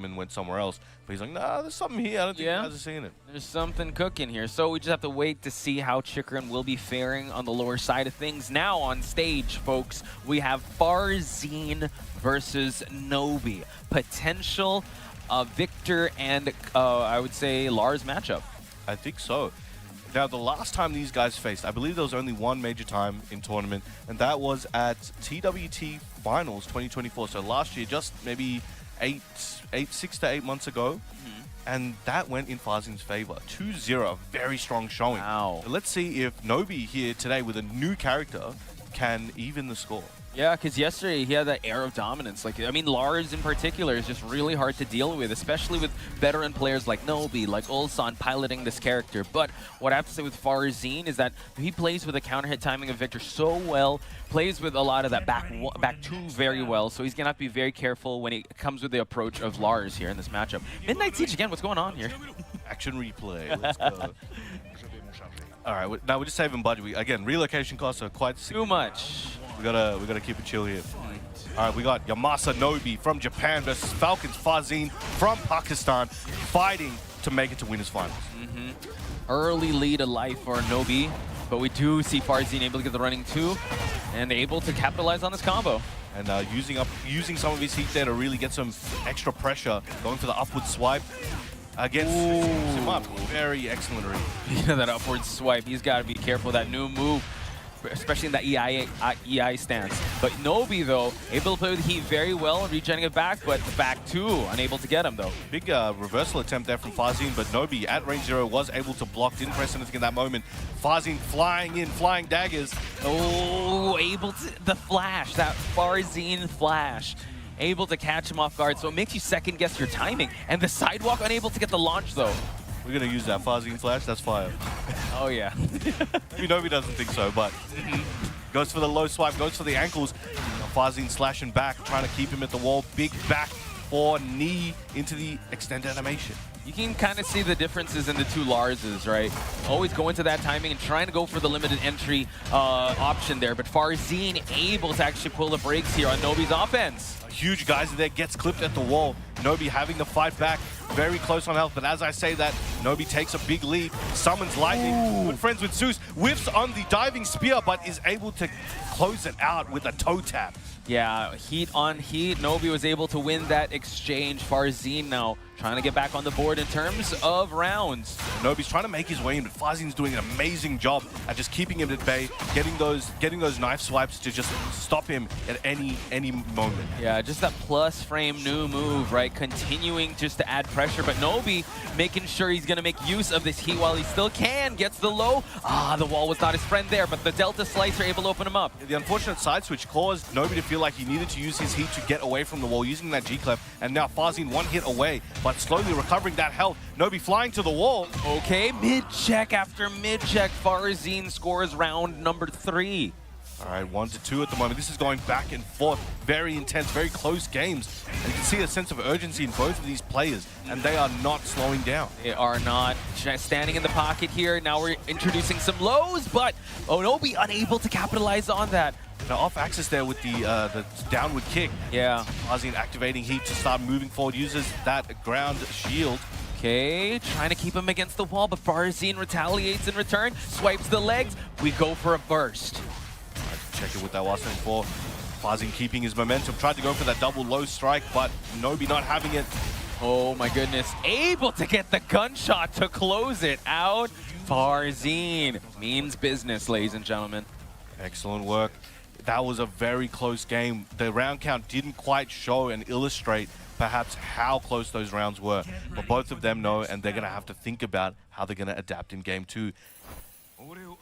and went somewhere else. But he's like, nah, there's something here. I don't think you guys are seeing it. There's something cooking here. So we just have to wait to see how Chikrin will be faring on the lower side of things. Now on stage, folks, we have FARZEEN versus NOBI. Potential Victor and I would say Lars matchup. I think so. Now, the last time these guys faced, I believe there was only one major time in tournament, and that was at TWT Finals 2024. So last year, just maybe 6 to 8 months ago, and that went in FARZEEN's favor. 2-0, a very strong showing. Wow. So let's see if NOBI here today with a new character can even the score. Yeah, because yesterday he had that air of dominance. Like, I mean, Lars in particular is just really hard to deal with, especially with veteran players like NOBI, like Ulsan piloting this character. But what I have to say with FARZEEN is that he plays with the counter hit timing of Victor so well, plays with a lot of that back two very well, so he's going to have to be very careful when he comes with the approach of Lars here in this matchup. Midnight Siege again, what's going on here? Action replay, let's go. All right, now we're just saving budget. Again, relocation costs are quite too much. We gotta keep it chill here. All right, we got Yamasa NOBI from Japan versus Falcons FARZEEN from Pakistan, fighting to make it to winners finals. Early lead of life for NOBI, but we do see FARZEEN able to get the running too, and able to capitalize on this combo. And using some of his heat there to really get some extra pressure, going for the upward swipe against him up. Very excellent read. Yeah, that upward swipe. He's got to be careful. That new move, especially in that EI stance. But NOBI, though, able to play with heat very well, regenerating it back, but the back two, unable to get him, though. Big reversal attempt there from FARZEEN, but NOBI at range 0 was able to block, didn't press anything in that moment. FARZEEN flying in, flying daggers. Oh, able to, the flash, that FARZEEN flash. Able to catch him off guard, so it makes you second guess your timing. And the sidewalk unable to get the launch, though. We're going to use that FARZEEN flash, that's fire. Oh, yeah. Maybe NOBI doesn't think so, but goes for the low swipe, goes for the ankles. FARZEEN slashing back, trying to keep him at the wall. Big back or knee into the extended animation. You can kind of see the differences in the two Larses, right? Always go into that timing and trying to go for the limited entry option there, but FARZEEN able to actually pull the brakes here on NOBI's offense. A huge geyser there, gets clipped at the wall. NOBI having to fight back, very close on health, but as I say that, NOBI takes a big lead, summons lightning, good friends with Zeus, whiffs on the diving spear, but is able to close it out with a toe tap. Yeah, heat on heat. NOBI was able to win that exchange. FARZEEN now trying to get back on the board in terms of rounds. NOBI's trying to make his way in, but FARZEEN's doing an amazing job at just keeping him at bay, getting those knife swipes to just stop him at any moment. Yeah, just that plus frame new move, right? Continuing just to add pressure, but NOBI making sure he's gonna make use of this heat while he still can. Gets the low. The wall was not his friend there, but the Delta Slicer able to open him up. The unfortunate side switch caused NOBI to feel like he needed to use his heat to get away from the wall using that G-Clef, and now FARZEEN one hit away, but slowly recovering that health. NOBI flying to the wall. Okay, mid-check after mid-check, FARZEEN scores round number 3. All right, 1-2 at the moment. This is going back and forth. Very intense, very close games. And you can see a sense of urgency in both of these players, and they are not slowing down. They are not. Standing in the pocket here. Now we're introducing some lows, but NOBI unable to capitalize on that. Now off axis there with the downward kick. Yeah. FARZEEN activating heat to start moving forward, uses that ground shield. Okay, trying to keep him against the wall, but FARZEEN retaliates in return, swipes the legs. We go for a burst. Check it with that Wasen 4. FARZEEN keeping his momentum. Tried to go for that double low strike, but NOBI not having it. Oh my goodness. Able to get the gunshot to close it out. FARZEEN means business, ladies and gentlemen. Excellent work. That was a very close game. The round count didn't quite show and illustrate perhaps how close those rounds were. But both of them know, and they're going to have to think about how they're going to adapt in game 2.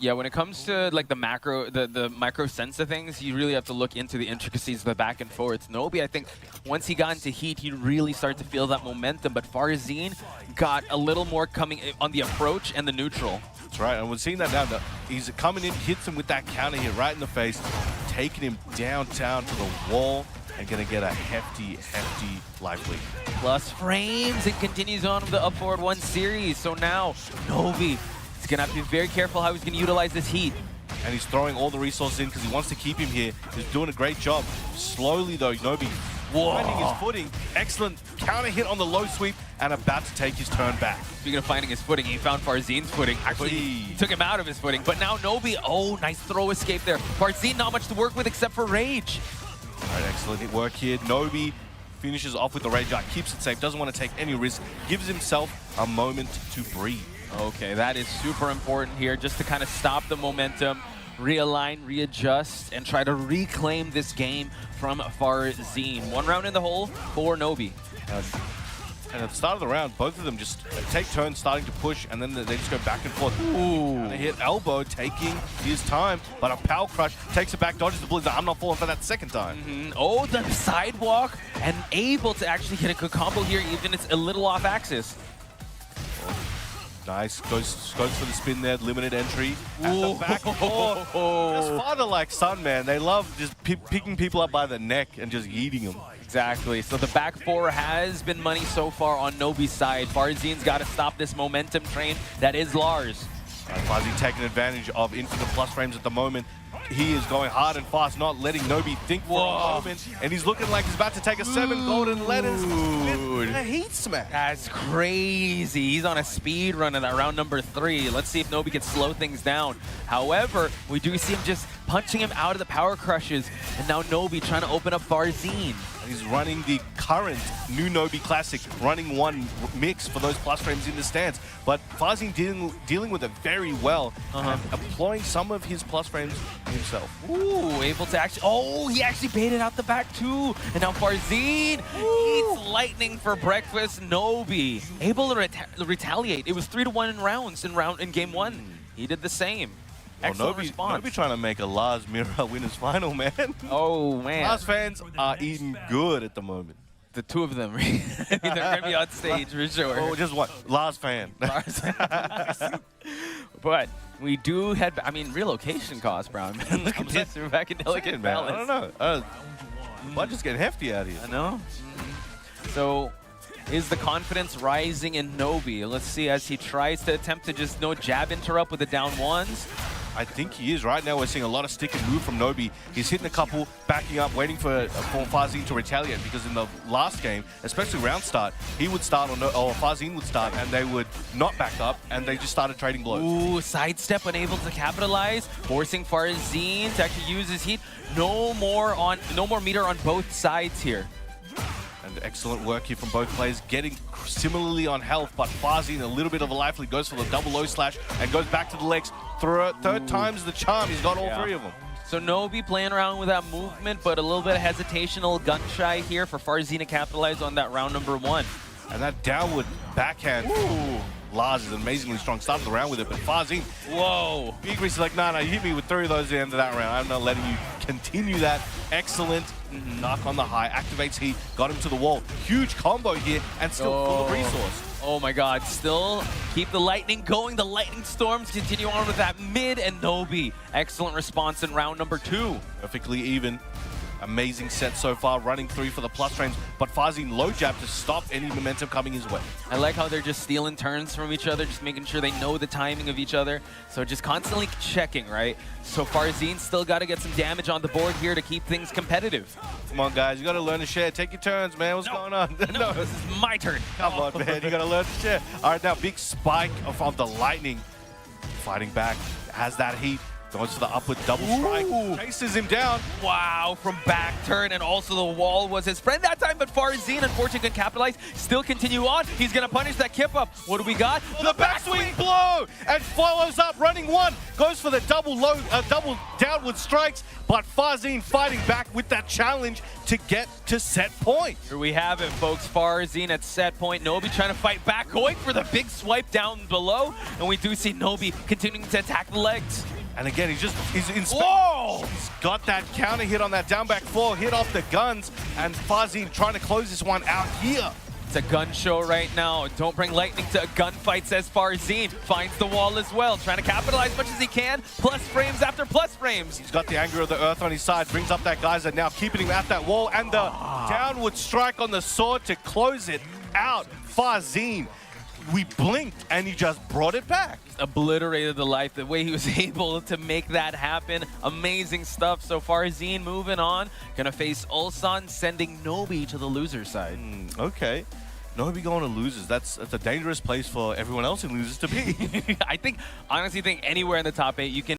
Yeah, when it comes to like the micro sense of things, you really have to look into the intricacies of the back and forth. NOBI, I think, once he got into heat, he really started to feel that momentum, but FARZEEN got a little more coming on the approach and the neutral. That's right, and we're seeing that now. He's coming in, hits him with that counter hit right in the face, taking him downtown to the wall, and gonna get a hefty life lead. Plus frames, and continues on with the up forward 1 series. So now, NOBI, he's going to have to be very careful how he's going to utilize this heat. And he's throwing all the resources in because he wants to keep him here. He's doing a great job. Slowly, though, NOBI finding his footing. Excellent counter hit on the low sweep and about to take his turn back. Speaking of finding his footing, he found FARZEEN's footing. Actually, he took him out of his footing. But now NOBI, oh, nice throw escape there. FARZEEN not much to work with except for Rage. All right, excellent work here. NOBI finishes off with the Rage Art, keeps it safe, doesn't want to take any risk, gives himself a moment to breathe. Okay, that is super important here, just to kind of stop the momentum, realign, readjust, and try to reclaim this game from FARZEEN. 1 round in the hole for NOBI. And at the start of the round, both of them just take turns starting to push, and then they just go back and forth. Ooh. And they hit elbow, taking his time, but a power crush takes it back, dodges the blizzard. I'm not falling for that second time. Oh, the sidewalk, and able to actually hit a good combo here, even it's a little off axis. Nice, goes for the spin there, limited entry at the back four. Just father-like son, man. They love just picking people up by the neck and just yeeting them. Exactly. So the back four has been money so far on NOBI's side. FARZEEN's got to stop this momentum train that is Lars. FARZEEN taking advantage of infinite plus frames at the moment. He is going hard and fast, not letting NOBI think for a moment. And he's looking like he's about to take a 7 golden letters with a heat smash. That's crazy. He's on a speed run in that round number 3. Let's see if NOBI can slow things down. However, we do see him just punching him out of the power crushes. And now NOBI trying to open up FARZEEN. He's running the current new NOBI Classic, running one mix for those plus frames in the stands. But FARZEEN dealing with it very well, and employing some of his plus frames himself. Ooh, able to actually, oh, he actually baited out the back too. And now FARZEEN eats lightning for breakfast. NOBI able to retaliate. It was 3-1 in rounds in game 1. He did the same. Excellent response. NOBI trying to make a Lars Mirror winners final, man. Oh, man. Lars fans are eating good at the moment. The two of them, they're going to be on stage for sure. Oh, just one. Lars fan. Lars. But we do head back. I mean, relocation costs, Brown. Look at this. We're back in Delicate Balance. I don't know. Budget's getting hefty out here. I know. So, is the confidence rising in NOBI? Let's see as he tries to attempt to just jab interrupt with the down ones. I think he is. Right now we're seeing a lot of stick and move from NOBI. He's hitting a couple, backing up, waiting for FARZEEN to retaliate, because in the last game, especially round start, he would start or FARZEEN would start and they would not back up and they just started trading blows. Ooh, sidestep unable to capitalize, forcing FARZEEN to actually use his heat. No more meter on both sides here. And excellent work here from both players, getting similarly on health, but FARZEEN a little bit of a life lead, goes for the double low slash and goes back to the legs. Third time's the charm, he's got all 3 of them. So NOBI playing around with that movement, but a little bit of hesitation, a little gun shy here for FARZEEN to capitalize on that round number 1. And that downward backhand. Ooh. Lars is amazingly strong. Started the round with it, but FARZEEN, whoa. Big Grease is like, nah, you hit me with 3 of those at the end of that round. I'm not letting you continue that. Excellent knock on the high. Activates heat, got him to the wall. Huge combo here, and still full of resource. Oh my god, still keep the lightning going. The lightning storms continue on with that mid, and NOBI. Excellent response in round number 2. Perfectly even. Amazing set so far, running 3 for the plus frames, but FARZEEN low jab to stop any momentum coming his way. I like how they're just stealing turns from each other, just making sure they know the timing of each other. So just constantly checking, right? So FARZEEN still got to get some damage on the board here to keep things competitive. Come on, guys, you got to learn to share. Take your turns, man. What's going on? No, this is my turn. Come on, man. You got to learn to share. All right, now big spike of the lightning. Fighting back, has that heat. Goes for the upward double strike, chases him down. Wow, from back turn, and also the wall was his friend that time, but FARZEEN unfortunately can capitalize, still continue on. He's gonna punish that kip up. What do we got? The backswing blow, and follows up, running 1, goes for the double downward strikes, but FARZEEN fighting back with that challenge to get to set point. Here we have it, folks. FARZEEN at set point. NOBI trying to fight back, going for the big swipe down below, and we do see NOBI continuing to attack the legs. And again, he's got that counter hit on that down back 4, hit off the guns, and FARZEEN trying to close this one out here. It's a gun show right now. Don't bring lightning to a gunfight, says FARZEEN. Finds the wall as well, trying to capitalize as much as he can. Plus frames after plus frames. He's got the anger of the earth on his side, brings up that geyser, now keeping him at that wall, and the downward strike on the sword to close it out. FARZEEN we blinked and he just brought it back. Obliterated the life, the way he was able to make that happen. Amazing stuff. So FARZEEN moving on, gonna face Ulsan, sending NOBI to the loser side. Okay. NOBI going to losers. That's a dangerous place for everyone else in losers to be. I honestly think anywhere in the top 8 you can